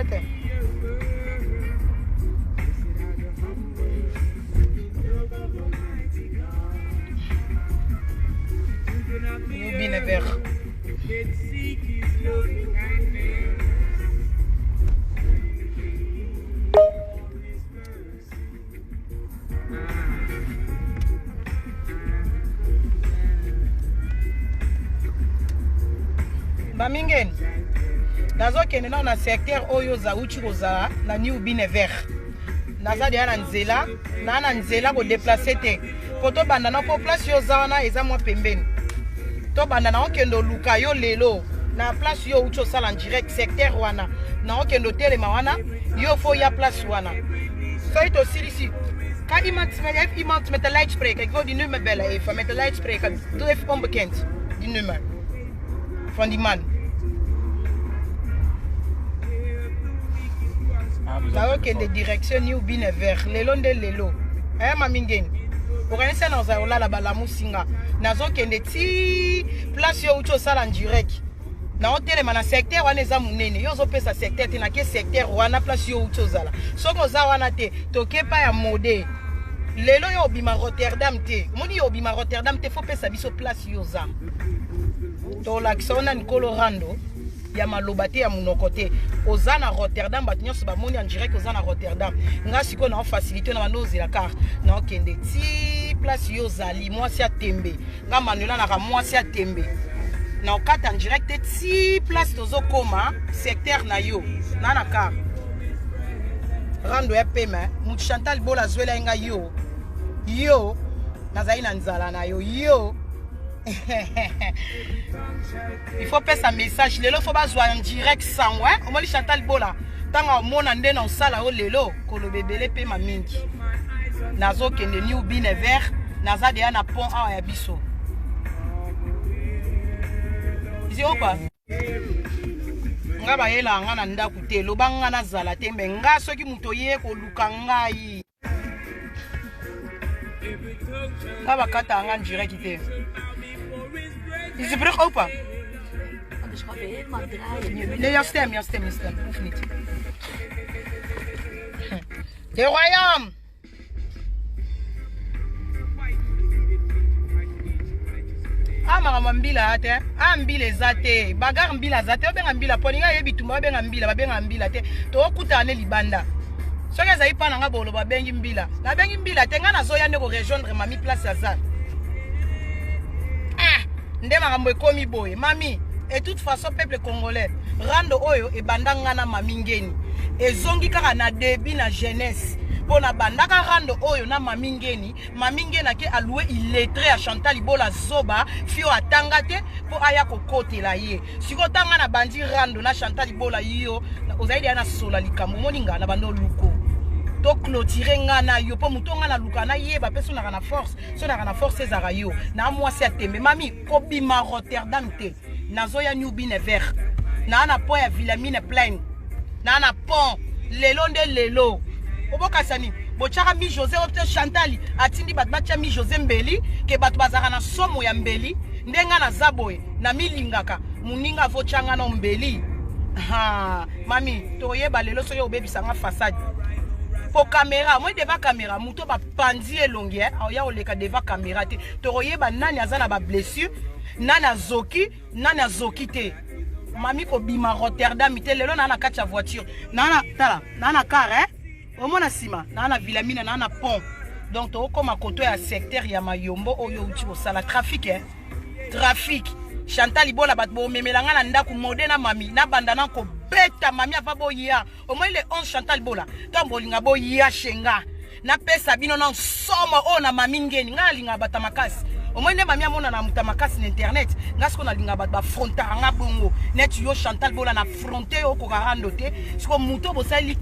prête. Bien vert. Bamingen. Nazo kende na secteur oyo za uchi koza na New Bine vert. Naza dia na nzela ko déplacer te. Poto banda na po place yo za wana eza mwa pembeni. To banda na okendo luka yo lelo na place yo ucho sala en direct secteur wana. Na okendo telema wana yo fo ya place wana. So ito ici. Kan iemand met de luidspreker, ik wil die nummer bellen even, met de luidspreker, doe even onbekend, die nummer van die man. Nou ook in de direction New Bine vert, lelo nde lelo. Mamingen. Organiser na zaola la bala musinga. Nazo kende ti place yo ucho sala en direct. Na hotel mana secteur wana eza munene. Yo zo pesa secteur te na ke secteur wana place yo ucho zala. Soko za wana te toke pa ya mode. Lelo yo bima Rotterdam te. Moni yo bima Rotterdam te faut pesa biso place yo za. To la kisona ni Colorado. Ya maloba te ya munoko te. Oza na Rotterdam bat nyonso ba moni en direct oza na Rotterdam. Nga siko na facilité na banozi la car. Na okende ti place yo zali mwasi ya tembe. Nga manuela na ka mwasi ya tembe. Na okata en direct ti place tozo koma secteur na yo. Na na car. Rando ya pema mutu Chantal Bola zwela nga yo. Yo nazali na nzala na yo. Yo. Il faut passer un message. Lelo faut pas jouer en direct sans ouais. Au moins Chantal Bola. Tanga mona nde na sala o lelo kolo bebele pe ma mingi. Nazo kende New Bine vert. Naza de na pont a ya biso. Ici opa. Nga ba yela nga na ndaku te lobanga na zala te me nga soki muto ye ko luka ngai. Nga ba kata nga direct te. Is de brug open? Anders ga je helemaal draaien. Nee, jouw stem. Hoeft niet. De royaume. Mama mbila ate. Mbila zate. Bagar mbila zate. Obenga mbila. Poninga yebi tumba benga mbila. Babenga mbila te. To okuta ane libanda. Soki ezali pa nanga bolo babengi mbila. Na bengi mbila te nga nazoya ndeko rejoindre mami place ya za. Nde makambo ekomi boye mami et toute façon peuple congolais rando oyo e bandanga na mamingeni ezongi kaka na début na jeunesse pona bandaka rando oyo na mamingeni ke alloué illettré à Chantal Bola zoba fio atanga te po aya kokotela ye siko tanga na bandi rando na Chantal Bola yo ozaidi ana sola likambo moninga na bando luko to clôturer ngana yo po mutonga na luka na yeba peso na kana force so na kana force ezara yo na mwasi atembe mami ko bima Rotterdam te nazo ya New Bine vert na pont ya Villamine plein na pont lelo nde lelo oboka sani bochaka mi José opte Chantal atindi batbacha mi José mbeli ke batu bazaka na somo ya mbeli ndenga na zaboye na milingaka muninga vochanga na mbeli mami toyeba lelo so yo bebisanga façade. Pour caméra, moi devant caméra, muto ba pandi elongi ya oleka devant caméra te. Toroyeba nani azana ba blessure, nana zoki te. Mami ko bima Rotterdam te lelo nana kacha voiture. Nana car Omona sima, nana Villamine nana pont. Donc to koma koto ya secteur ya Mayombo oyo uti osala trafic Trafic. Chantal Bola bat bo memelanga na ndaku modena mami na bandana ko beta mami avabo ya au moins le 11 Chantal Bola tambo linga bo ya shenga na pesa bino na soma o na mami ngeni nga linga bata makasi au moins ne mami amona na muta makasi na internet ngasko na linga bat ba fronta nga bongo net yo Chantal Bola na fronté o ko karando te siko muto bo sa li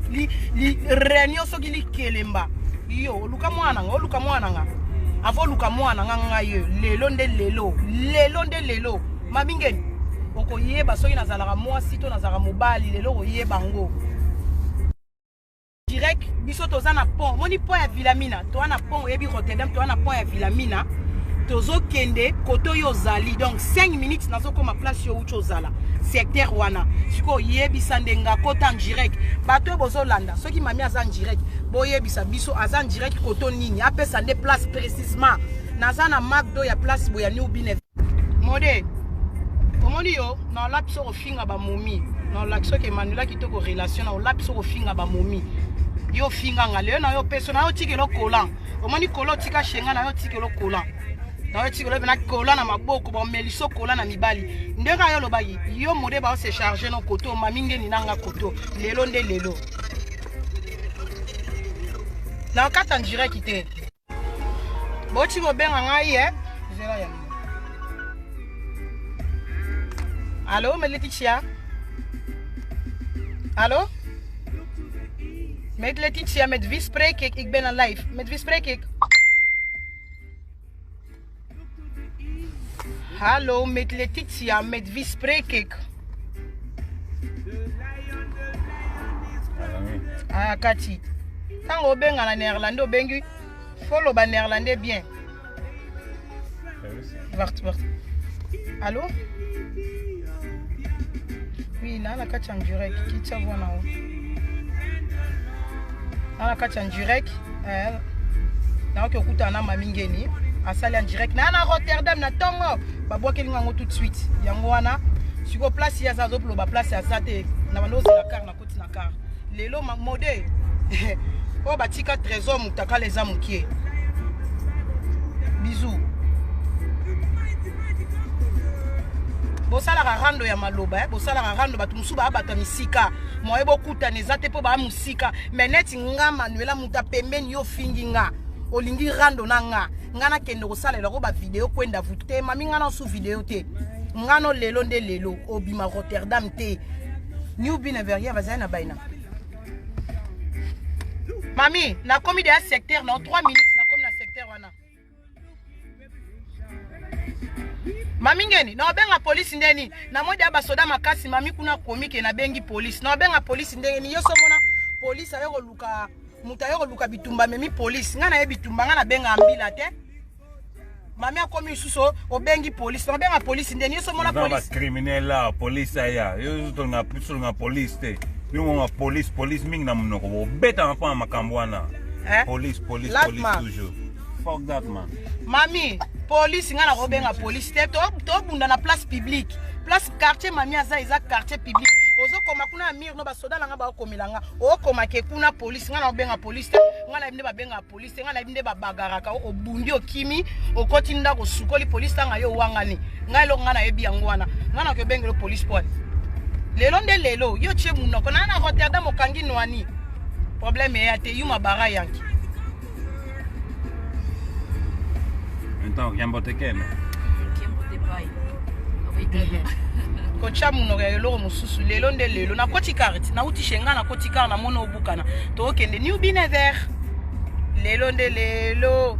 renyo so ki kelemba yo luka mwana nga avo luka mwana nga yo lelo nde lelo mami ngeni oko yeba soki nazalaka mwasi to nazalaka mobali lelo oyeba ngo direct biso toza na pont moni pont ya Villamina to na pont oyebi Rotterdam to na pont ya Villamina tozo kende koto yo zali donc 5 minutes nazo koma place yo ucho zala secteur wana siko yebisa ndenga kota en direct bato bozo landa soki mami azan direct boyebisa biso azan direct koto nini apesa nde place précisément nazana McDo ya place boya New Bine mode omoni yo na lapso ofinga ba momi na lakso ke manula kitoko relation na lapso ofinga ba momi yo finga ngale na yo peso na yo tikelo kolan omoni kolo tika shenga na yo tikelo kolan na yo tikelo na kolan na maboko ba meliso kolan na mibali ndenga yo lobayi yo mode ba se charger no koto maminge ni nanga koto lelo nde lelo na kata njire kite boti bo benga ngai zela ya Hallo, met Letitia? Hallo? Met Letitia, met wie spreek ik? Ik ben aan live. Met wie spreek ik? Hallo, met Letitia, met wie spreek ik? Ah, Kati. Quand on benga na néerlandais, on bengi. Follow ba néerlandais bien. Wacht. Hallo? Oui, nana kati en direct. Qui t'a vu na o? Nana kati en direct. Na ko kuta na mamingeni. Asali en direct. Nana Rotterdam na tongo. Ba boa kelinga ngo tout de suite. Yango wana. Siko place ya za zoplo ba place ya za te. Na bando za car na koti na car. Lelo mode. O ba tika trésor mutaka les amukie. Bisous. Bosala rando ya maloba bosala rando batu musuba abata misika moye bokuta nezate po ba musika meneti nga manuela muta pembeni yo fingi nga olingi rando na nga na kende kosala lako ba video kwenda vute mami nga na su video te nga no lelo nde lelo obima Rotterdam te New Bine Verrier bazana na baina mami na komi de secteur na 3 minutes na komi na secteur wana Mami ngeni, na obenga police ndeni, na moja basoda makasi mami kuna komike na bengi police. Na obenga police ndeni, yoso mona police ayoko luka, muta ayoko luka bitumba memi police. Nga na ye bitumba, nga na benga ambila te. Mami akomi suso, obengi police. Na obenga police ndeni, yoso mona police. Ba criminel la, police aya. Yoso na piso na police te. Yo police mingi na munoko. Beta mpa makambwana. Police toujours. Fuck that man. Mami, police nga na robenga police te to bunda na place publique. Place quartier mami aza quartier public. Ozo koma kuna mir no basoda langa ba komelanga. O koma ke kuna police nga na robenga police te. Nga na binde ba benga police, nga na binde ba bagaraka o bundi o kimi o kotinda ko sukoli police tanga yo wangani. Nga lo nga na yebi yango wana. Nga na ke bengelo police point. Lelo nde lelo yo che munoko na na Rotterdam okangi nwani. Problème ya te yuma bara yanki. Então, quem bota quem? Quem bota pai? Kocha muno ya lelo mususu lelo nde lelo na koti carte na uti shenga na koti carte na mono obukana to okende New Bine Ver lelo nde lelo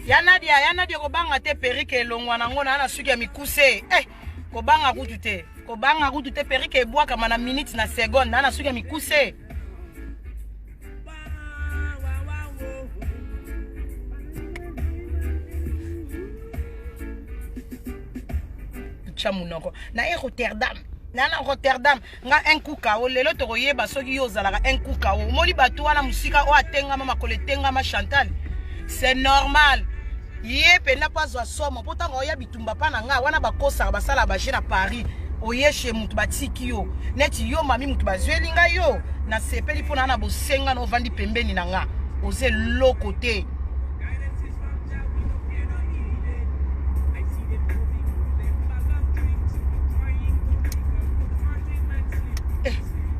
Ya Nadia kobanga te perike longwa nango na suki ya mikuse kobanga kutu te perike ebwaka mana minute na seconde na suki ya mikuse chamunoko na Rotterdam na Rotterdam nga un kuka o lelo to koyeba soki yo zalaka un kuka o moli batu wana musika o atenga mama koletenga ma Chantal c'est normal. Yé pena pas zo somo potanga oya bitumba pana nga wana bakosa basala baje na Paris oye chez mutu batiki yo neti yo mami mutu bazwelinga yo na sepeli pona na bosenga no vandi pembeni na nga oze lo côté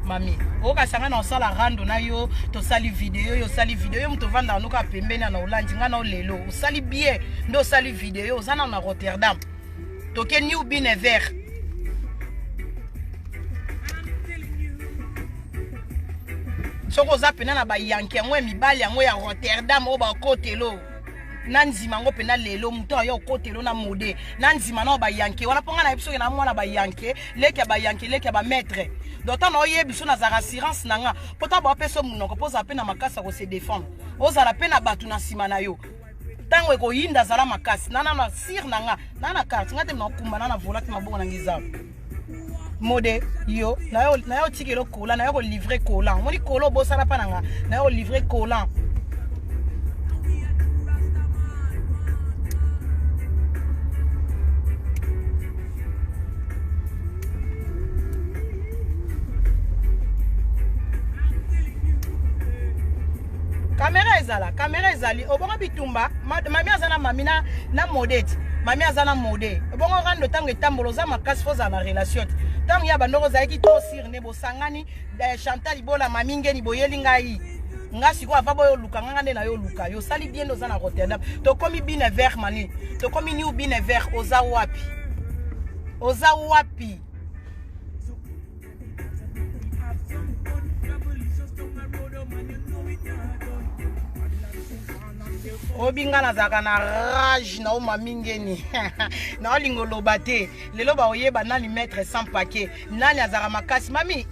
mami oka sanga na osala rando na yo to sali video yo sali video yo muto vanda nuka pembeni na Hollande nga na lelo osali bien ndo sali video ozana na Rotterdam to ke New Bine Ver soko za pena na ba yanke ngwe mibali yango ya Rotterdam o ba kotelo nanzima ngo pena lelo muto ayo kotelo na mode nanzima na ba yanke wana ponga na episode na mwana ba yanke leki ya ba maître d'autant na oyebi so na za assurance nanga pota ba peso munoko poza pena makasa ko se défendre oza la pena batu na sima na yo tango eko yinda zala makasi nana na sir nanga nana carte ngate na kumba nana volate mabongo na ngiza mode yo na yo tikelo kola na yo ko livrer kola moni kolo bosala pa nanga na yo livrer kola Caméra ezali obonga bitumba mami azana mamina na modete mami azana mode obonga rando tango etambolo za makasi foza na relation tango ya bandoko zaki to sir ne bosangani Chantal Ibola mami ngeni boyeli ngai ngasi ko ava boyo luka ngande na yo luka yo sali bien oza na Rotterdam to komi bine vert mani to komi ni bine vert oza wapi obinga na zaka na rage na oma mingeni na olingo lobate lelo ba oyeba nani mettre sans paquet nani azaka makasi mami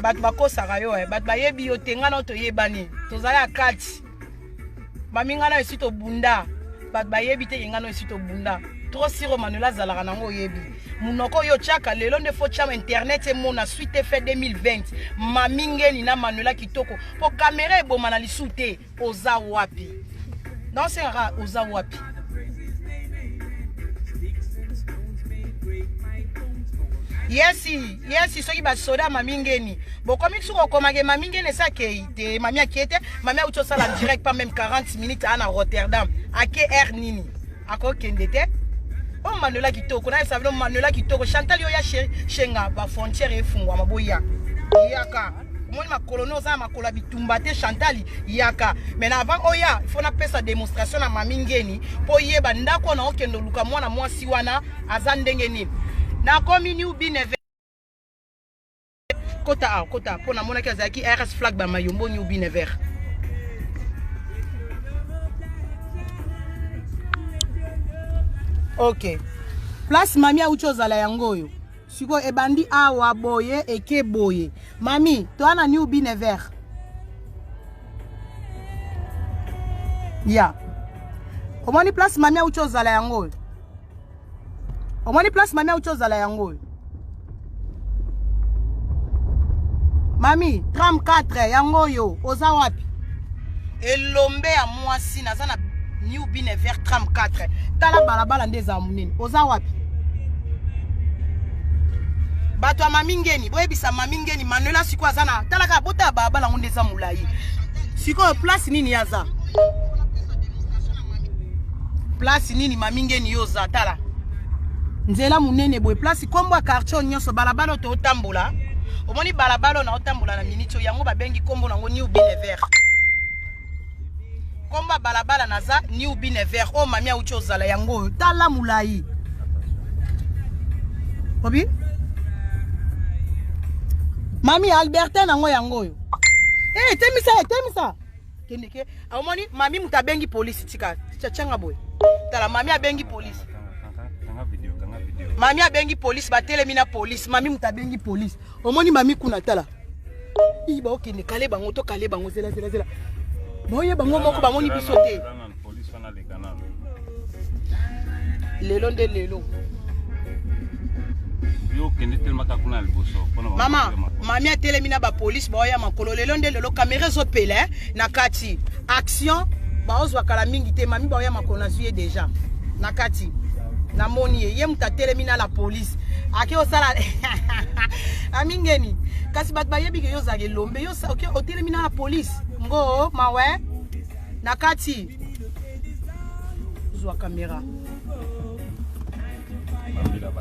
bat bakosaka yo bat bayebi yo tenga na to yebani tozala akati mami ngana esito bunda bat bayebi te ngana esito bunda trop siro Manuela zalaka nango yebi munoko yo chaka lelo nde fo chama internet e mona suite fait 2020 mami ngeni na Manuela kitoko po kamera eboma na lisute oza wapi non c'est rare oza wapi Yesi soki ba soda mami ngeni bokomi suko komage mami ngeni sa keite mami akete mami auto sala direct pas même 40 minutes à Rotterdam ake air nini ako kendete o Manuela kitoko na savelo Manuela kitoko Chantal yo ya shenga ba frontière efungwa maboya yaka moni makolono za makola bitumba te Chantal yaka mais avant oya il faut na pesa démonstration na mami ngeni po yeba ndako na okendo luka mwana mwasi wana azandenge nini na komi ni ubine kota pona mona kazaki RS flag ba mayombo ni ubine vert ok place mami aucho zala yangoyo siko ebandi awa boye eke boye mami to ana ni ubine vert ya omoni place mami aucho zala yangoyo omoni place mami aucho zala yangoyo mami 34 yangoyo oza wapi elombe ya mwasi nazana ni ubine vert 34 tala balabala ndeza munene oza wapi bato mami ngeni boyebisa mami ngeni Manuela siko azana tala ka bota balabala ndeza mulayi siko place nini yaza place nini mami ngeni yoza tala nzela munene boy place kombo quartier nyonso balabala to otambola omoni balabala na otambola na minito yango babengi kombo nango ni ubine vert komba balabala naza ni ubine vert o mami aucho zala yango tala mulayi obi mami Albertin nango yango yo temisa kendeke omoni mami mutabengi police tika changa boy tala mami abengi police kanga video mami abengi police batelemi na police mami mutabengi police omoni mami kuna tala iba okende kale bango to kale bango zela boye bango moko bamoni biso te lelo nde lelo yo kende telema kakuna liboso mama mami atelemi na ba police boya makolo lelo nde lelo caméra zo pele na kati action baozwa kala mingi te mami boya makolo na zuye déjà na kati na moni ye mutatelemi na la police ake osala amingeni kasi bat bayebi ke yo zage lombe yo okay otelemi na la police ngo mawe na kati zwa kamera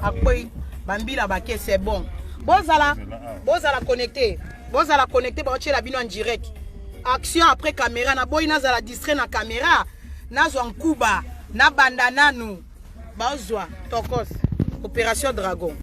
akoy bambila bake c'est bon bozala connecté ba otchela bino en direct action après caméra na boy nazala distrait na caméra nazwa nkuba na banda nanu bazwa tokos opération dragon